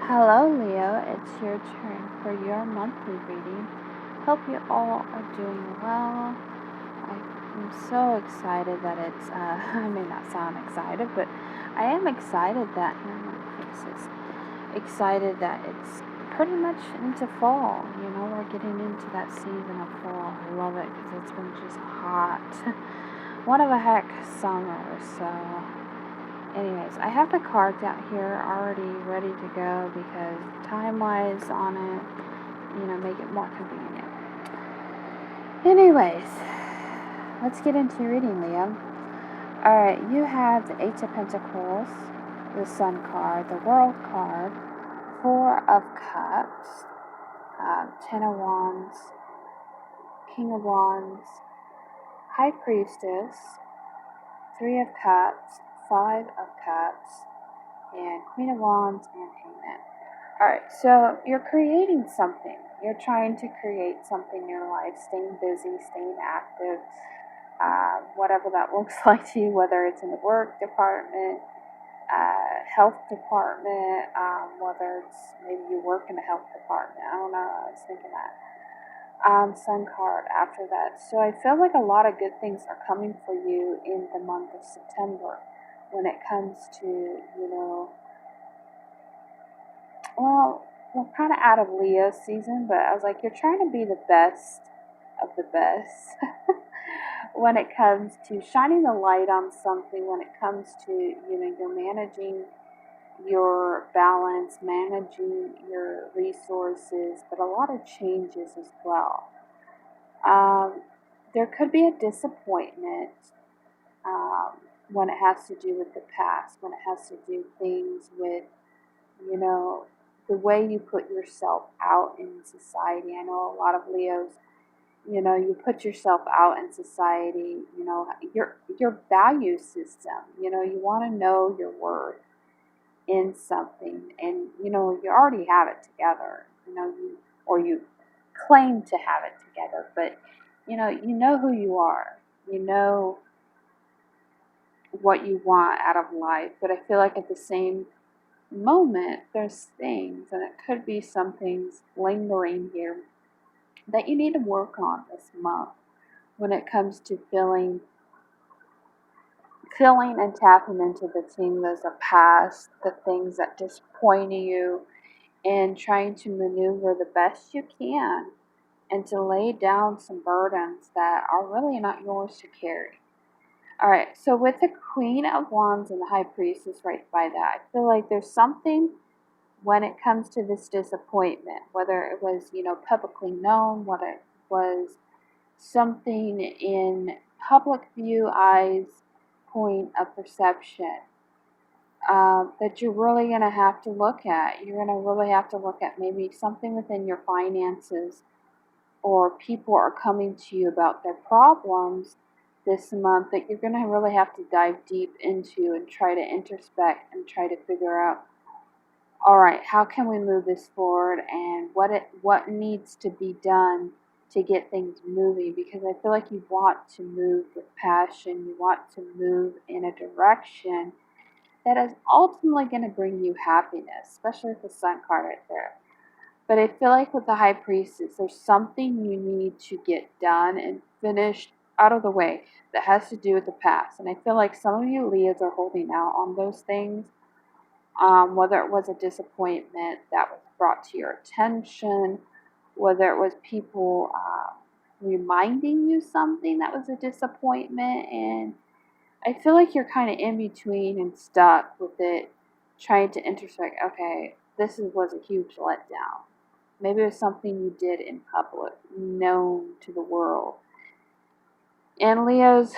Hello, Leo. It's your turn for your monthly reading. Hope you all are doing well. I'm so excited that it's, I may not sound excited, but I am excited that, Pisces, excited that it's pretty much into fall. We're getting into that season of fall. I love it because it's been just hot. What of a heck summer, so anyways, I have the cards out here already ready to go because time-wise on it, make it more convenient. Anyways, let's get into your reading, Leo. Alright, you have the Eight of Pentacles, the Sun card, the World card, Four of Cups, Ten of Wands, King of Wands, High Priestess, Three of Cups, Five of Cups, and Queen of Wands and Hangman. Alright, so you're creating something. You're trying to create something in your life, staying busy, staying active, whatever that looks like to you, whether it's in the work department, health department, whether it's maybe you work in the health department. I don't know, I was thinking that. Sun card after that. So I feel like a lot of good things are coming for you in the month of September when it comes to, well, we're kind of out of Leo season, but I was like, you're trying to be the best of the best when it comes to shining the light on something, when it comes to, you're managing your balance, managing your resources, but a lot of changes as well. There could be a disappointment when it has to do with the past, when it has to do things with, the way you put yourself out in society. I know a lot of Leos, you put yourself out in society, your value system, you want to know your worth in something, and you already have it together, you claim to have it together, but you know who you are, you know what you want out of life. But I feel like at the same moment there's things, and it could be some things lingering here that you need to work on this month when it comes to feeling and tapping into the things of the past, the things that disappoint you, and trying to maneuver the best you can and to lay down some burdens that are really not yours to carry. Alright, so with the Queen of Wands and the High Priestess right by that, I feel like there's something when it comes to this disappointment, whether it was, publicly known, whether it was something in public view, eyes, point of perception, that you're really going to have to look at. You're going to really have to look at maybe something within your finances, or people are coming to you about their problems this month that you're going to really have to dive deep into and try to introspect and try to figure out, all right, how can we move this forward, and what needs to be done to get things moving, because I feel like you want to move with passion, you want to move in a direction that is ultimately going to bring you happiness, especially with the Sun card right there. But I feel like with the High Priestess, there's something you need to get done and finished out of the way that has to do with the past. And I feel like some of you Leos are holding out on those things, whether it was a disappointment that was brought to your attention, whether it was people reminding you something that was a disappointment. And I feel like you're kind of in between and stuck with it, trying to intersect, okay, this was a huge letdown. Maybe it was something you did in public, known to the world. And Leos,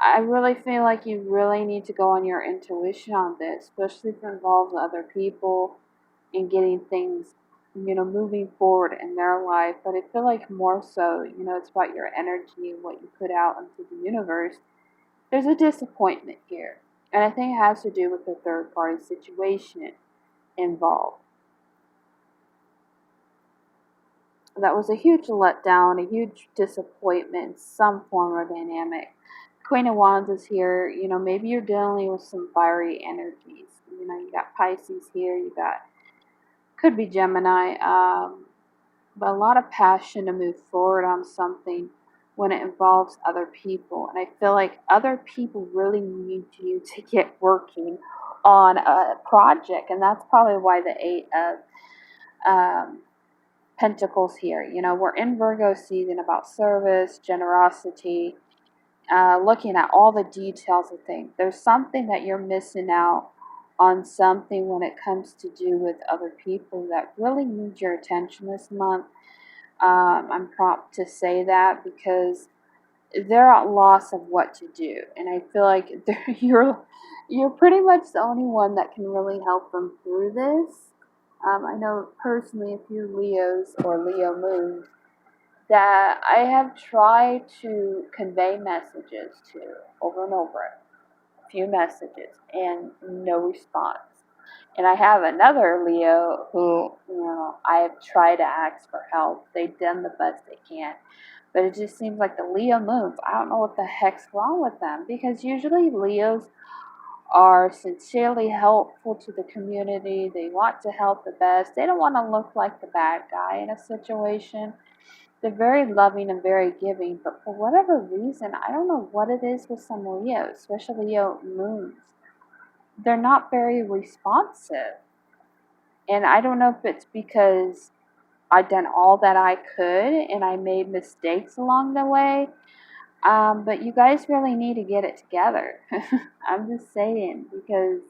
I really feel like you really need to go on your intuition on this, especially if it involves other people and getting things, moving forward in their life. But I feel like more so, it's about your energy and what you put out into the universe. There's a disappointment here. And I think it has to do with the third party situation involved. That was a huge letdown, a huge disappointment, some form or dynamic. Queen of Wands is here. Maybe you're dealing with some fiery energies. You got Pisces here. You got Could be Gemini, but a lot of passion to move forward on something when it involves other people. And I feel like other people really need you to get working on a project, and that's probably why the Eight of Pentacles here. You know, we're in Virgo season about service, generosity, looking at all the details of things. There's something that you're missing out on, something when it comes to do with other people that really need your attention this month. I'm prompt to say that because they're at loss of what to do, and I feel like you're pretty much the only one that can really help them through this. I know personally a few Leos or Leo moons that I have tried to convey messages to over and over, a few messages, and no response. And I have another Leo who, I have tried to ask for help. They've done the best they can. But it just seems like the Leo moons, I don't know what the heck's wrong with them, because usually Leos are sincerely helpful to the community. They want to help the best. They don't want to look like the bad guy in a situation. They're very loving and very giving, but for whatever reason, I don't know what it is with some Leos, especially Leo moons. They're not very responsive. And I don't know if it's because I've done all that I could and I made mistakes along the way. But you guys really need to get it together. I'm just saying, because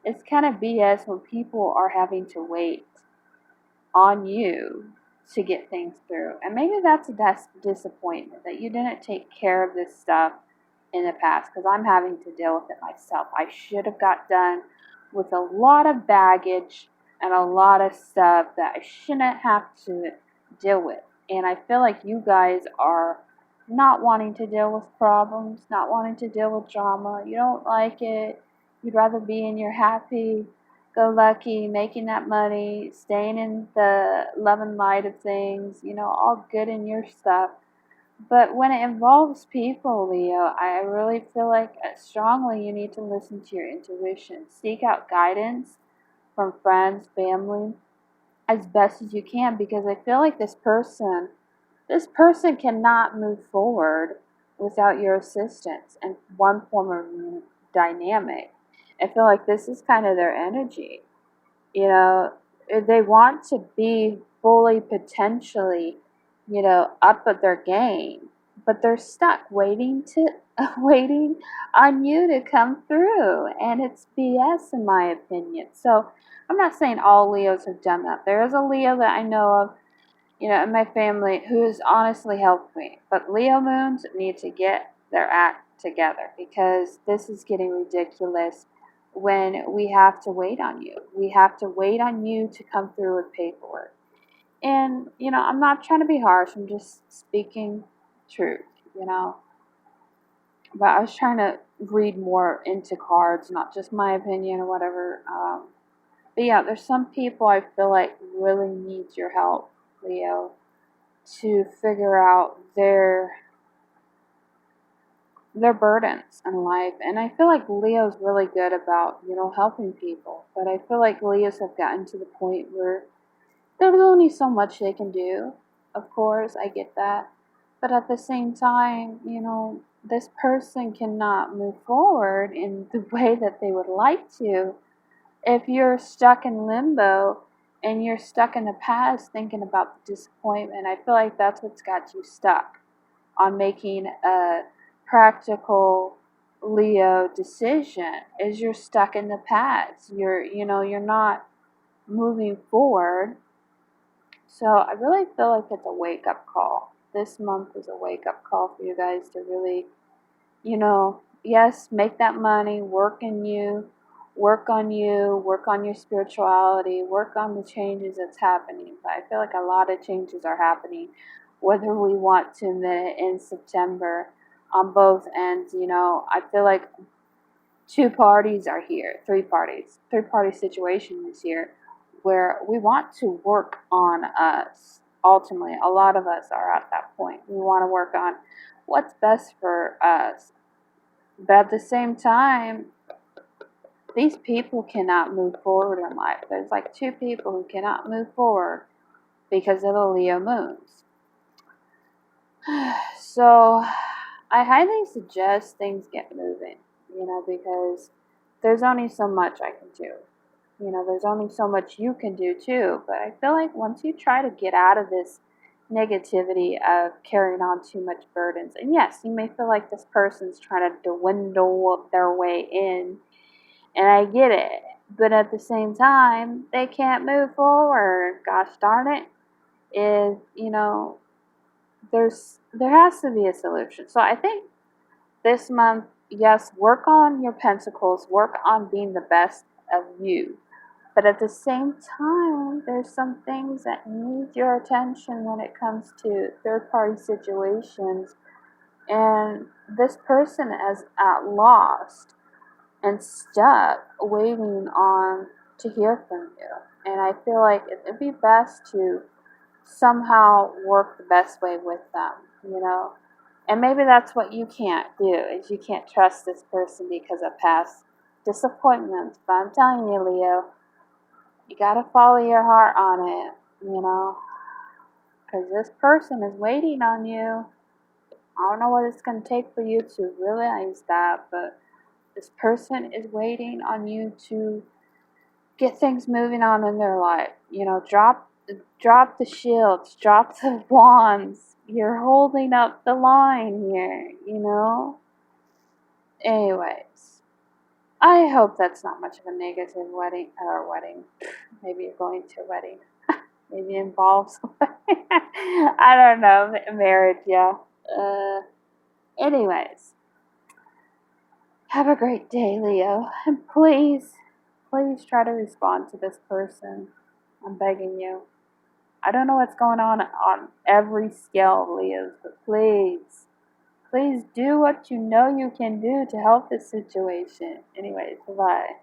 it's kind of BS when people are having to wait on you to get things through. And maybe that's a disappointment that you didn't take care of this stuff in the past, because I'm having to deal with it myself. I should have got done with a lot of baggage and a lot of stuff that I shouldn't have to deal with. And I feel like you guys are not wanting to deal with problems, not wanting to deal with drama. You don't like it. You'd rather be in your happy go lucky, making that money, staying in the love and light of things, all good in your stuff. But when it involves people, Leo, I really feel like strongly you need to listen to your intuition. Seek out guidance from friends, family, as best as you can, because I feel like this person cannot move forward without your assistance in one form or dynamic. I feel like this is kind of their energy. You know, they want to be fully potentially, up at their game, but they're stuck waiting on you to come through, and it's BS in my opinion. So I'm not saying all Leos have done that. There is a Leo that I know of, in my family who has honestly helped me. But Leo moons need to get their act together, because this is getting ridiculous when we have to wait on you. We have to wait on you to come through with paperwork. And, I'm not trying to be harsh. I'm just speaking truth. But I was trying to read more into cards, not just my opinion or whatever. But yeah, there's some people I feel like really needs your help, Leo, to figure out their burdens in life. And I feel like Leo's really good about, helping people. But I feel like Leos have gotten to the point where there's only so much they can do. Of course, I get that. But at the same time, this person cannot move forward in the way that they would like to if you're stuck in limbo and you're stuck in the past thinking about the disappointment. I feel like that's what's got you stuck on making a practical Leo decision, is you're stuck in the past. You're not moving forward. So I really feel like it's a wake up call. This month is a wake up call for you guys to really, yes, make that money, work on you, work on your spirituality, work on the changes that's happening. But I feel like a lot of changes are happening, whether we want to admit it, in September on both ends. I feel like two parties are here, three-party situation is here, where we want to work on us. Ultimately, a lot of us are at that point. We want to work on what's best for us. But at the same time, these people cannot move forward in life. There's like two people who cannot move forward because of the Leo moons. So I highly suggest things get moving, because there's only so much I can do. There's only so much you can do too. But I feel like once you try to get out of this negativity of carrying on too much burdens, and yes, you may feel like this person's trying to dwindle their way in, and I get it. But at the same time, they can't move forward. Gosh darn it. Is, there has to be a solution. So I think this month, yes, work on your pentacles, work on being the best of you. But at the same time, there's some things that need your attention when it comes to third party situations. And this person is at lost and stuck waiting on to hear from you. And I feel like it'd be best to somehow work the best way with them. And maybe that's what you can't do, is you can't trust this person because of past disappointments. But I'm telling you, Leo, you gotta follow your heart on it, because this person is waiting on you. I don't know what it's gonna take for you to realize that, but this person is waiting on you to get things moving on in their life. Drop the shields, drop the wands. You're holding up the line here. Anyways, I hope that's not much of a negative wedding. Maybe you're going to a wedding. Maybe it involves I don't know, marriage, yeah. Anyways, have a great day, Leo. And please try to respond to this person. I'm begging you. I don't know what's going on every scale of Leos, but please do what you know you can do to help this situation. Anyways, bye-bye.